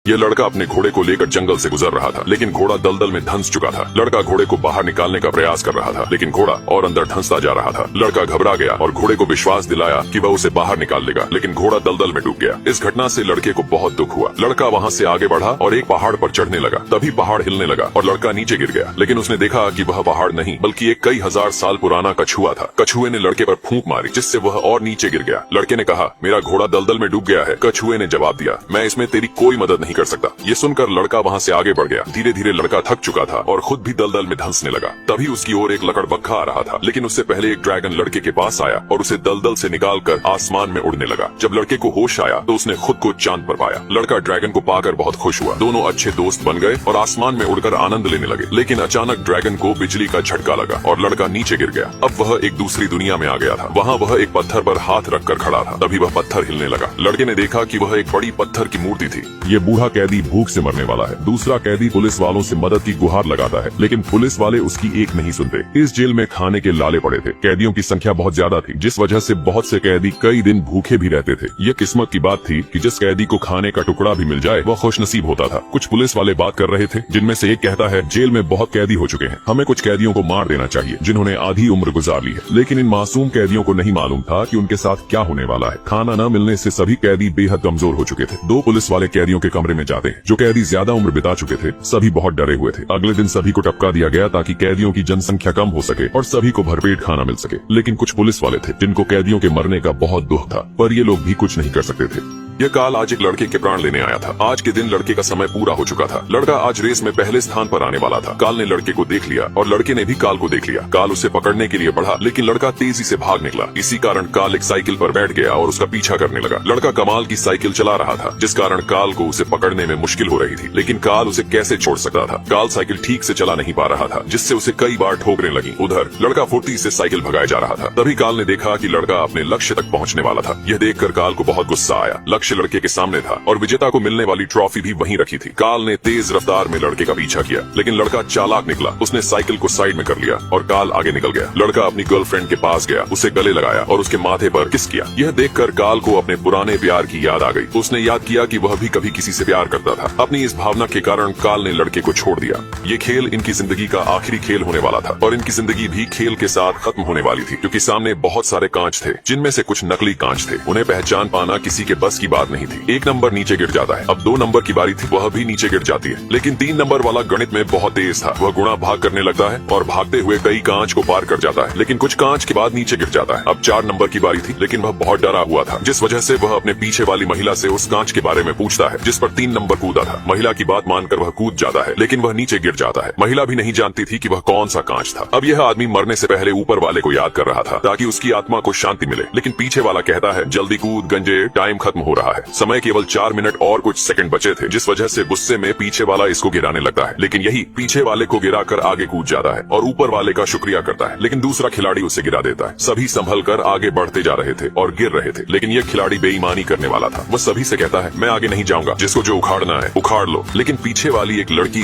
यह लड़का अपने घोड़े को लेकर जंगल से गुजर रहा था, लेकिन घोड़ा दलदल में धंस चुका था। लड़का घोड़े को बाहर निकालने का प्रयास कर रहा था, लेकिन घोड़ा और अंदर धंसता जा रहा था। लड़का घबरा गया और घोड़े को विश्वास दिलाया कि वह उसे बाहर निकाल लेगा, लेकिन घोड़ा दलदल में डूब गया। इस घटना से लड़के को बहुत दुख हुआ। लड़का वहाँ से आगे बढ़ा और एक पहाड़ पर चढ़ने लगा। तभी पहाड़ हिलने लगा और लड़का नीचे गिर गया, लेकिन उसने देखा कि वह पहाड़ नहीं बल्कि एक कई हजार साल पुराना कछुआ था। कछुए ने लड़के पर फूंक मारी, जिससे वह और नीचे गिर गया। लड़के ने कहा, मेरा घोड़ा दलदल में डूब गया है। कछुए ने जवाब दिया, मैं इसमें तेरी कोई मदद नहीं कर सकता। ये सुनकर लड़का वहाँ से आगे बढ़ गया। धीरे धीरे लड़का थक चुका था और खुद भी दलदल में धंसने लगा। तभी उसकी ओर एक लकड़बग्घा आ रहा था, लेकिन उससे पहले एक ड्रैगन लड़के के पास आया और उसे दलदल से निकालकर आसमान में उड़ने लगा। जब लड़के को होश आया तो उसने खुद को चांद पर पाया। लड़का ड्रैगन को पाकर बहुत खुश हुआ। दोनों अच्छे दोस्त बन गए और आसमान में उड़कर आनंद लेने लगे। लेकिन अचानक ड्रैगन को बिजली का झटका लगा और लड़का नीचे गिर गया। अब वह एक दूसरी दुनिया में आ गया था। वहाँ वह एक पत्थर पर हाथ रखकर खड़ा था। तभी वह पत्थर हिलने लगा। लड़के ने देखा कि वह एक बड़ी पत्थर की मूर्ति थी। ये बूढ़ा कैदी भूख से मरने वाला है। दूसरा कैदी पुलिस वालों से मदद की गुहार लगाता है, लेकिन पुलिस वाले उसकी एक नहीं सुनते। इस जेल में खाने के लाले पड़े थे। कैदियों की संख्या बहुत ज्यादा थी, जिस वजह से बहुत से कैदी कई दिन भूखे भी रहते थे। ये किस्मत की बात थी कि जिस कैदी को खाने का टुकड़ा भी मिल जाए वह खुशनसीब होता था। कुछ पुलिस वाले बात कर रहे थे, जिनमें से एक कहता है, जेल में बहुत कैदी हो चुके हैं, हमें कुछ कैदियों को मार देना चाहिए जिन्होंने आधी उम्र गुजार ली है। लेकिन इन मासूम कैदियों को नहीं मालूम था कि उनके साथ क्या होने वाला है। खाना न मिलने से सभी कैदी बेहद कमजोर हो चुके थे। दो पुलिस वाले कैदियों के कमरे में जाते हैं। जो कैदी ज्यादा उम्र बिता चुके थे सभी बहुत डरे हुए थे। अगले दिन सभी को टपका दिया गया ताकि कैदियों की जनसंख्या कम हो सके और सभी को भरपेट खाना मिल सके। लेकिन कुछ पुलिस वाले थे जिनको कैदियों के मरने का बहुत दुख था, पर ये लोग भी कुछ नहीं कर सकते थे। यह काल आज एक लड़के के प्राण लेने आया था। आज के दिन लड़के का समय पूरा हो चुका था। लड़का आज रेस में पहले स्थान पर आने वाला था। काल ने लड़के को देख लिया और लड़के ने भी काल को देख लिया। काल उसे पकड़ने के लिए बढ़ा, लेकिन लड़का तेजी से भाग निकला। इसी कारण काल एक साइकिल पर बैठ गया और उसका पीछा करने लगा। लड़का कमाल की साइकिल चला रहा था, जिस कारण काल को उसे पकड़ने में मुश्किल हो रही थी। लेकिन काल उसे कैसे छोड़ सकता था? काल साइकिल ठीक से चला नहीं पा रहा था, जिससे उसे कई बार ठोकरें लगी। उधर लड़का फुर्ती से साइकिल भगाया जा रहा था। तभी काल ने देखा कि लड़का अपने लक्ष्य तक पहुँचने वाला था। यह देखकर काल को बहुत गुस्सा आया। लक्ष्य लड़के के सामने था और विजेता को मिलने वाली ट्रॉफी भी वहीं रखी थी। काल ने तेज रफ्तार में लड़के का पीछा किया, लेकिन लड़का चालाक निकला। उसने साइकिल को साइड में कर लिया और काल आगे निकल गया। लड़का अपनी गर्लफ्रेंड के पास गया, उसे गले लगाया और उसके माथे पर किस किया। यह देखकर काल को अपने पुराने प्यार की याद आ गई। उसने याद किया कि वह भी कभी किसी से प्यार करता था। अपनी इस भावना के कारण काल ने लड़के को छोड़ दिया। ये खेल इनकी जिंदगी का आखिरी खेल होने वाला था और इनकी जिंदगी भी खेल के साथ खत्म होने वाली थी, क्योंकि सामने बहुत सारे कांच थे, जिनमें से कुछ नकली कांच थे। उन्हें पहचान पाना किसी के बस की बात नहीं थी। एक नंबर नीचे गिर जाता है। अब 2 नंबर की बारी थी, वह भी नीचे गिर जाती है। लेकिन 3 नंबर वाला गणित में बहुत तेज था। वह गुणा भाग करने लगता है और भागते हुए कई कांच को पार कर जाता है, लेकिन कुछ कांच के बाद नीचे गिर जाता है। अब 4 नंबर की बारी थी, लेकिन वह बहुत डरा हुआ था, जिस वजह से वह अपने पीछे वाली महिला से उस कांच के बारे में पूछता है जिस पर 3 नंबर कूदा था। महिला की बात मानकर वह कूद जाता है, लेकिन वह नीचे गिर जाता है। महिला भी नहीं जानती थी कि वह कौन सा कांच था। अब यह आदमी मरने से पहले ऊपर वाले को याद कर रहा था ताकि उसकी आत्मा को शांति मिले, लेकिन पीछे वाला कहता है, जल्दी कूद गंजे, टाइम खत्म हो रहा है। समय केवल 4 मिनट और कुछ सेकंड बचे थे, जिस वजह से गुस्से में पीछे वाला इसको गिराने लगता है। लेकिन यही पीछे वाले को गिराकर आगे कूद जाता है और ऊपर वाले का शुक्रिया करता है, लेकिन दूसरा खिलाड़ी उसे गिरा देता है। सभी संभल कर आगे बढ़ते जा रहे थे और गिर रहे थे, लेकिन यह खिलाड़ी बेईमानी करने वाला था। वह सभी से कहता है, मैं आगे नहीं जाऊंगा, जिसको जो उखाड़ना है उखाड़ लो। लेकिन पीछे वाली एक लड़की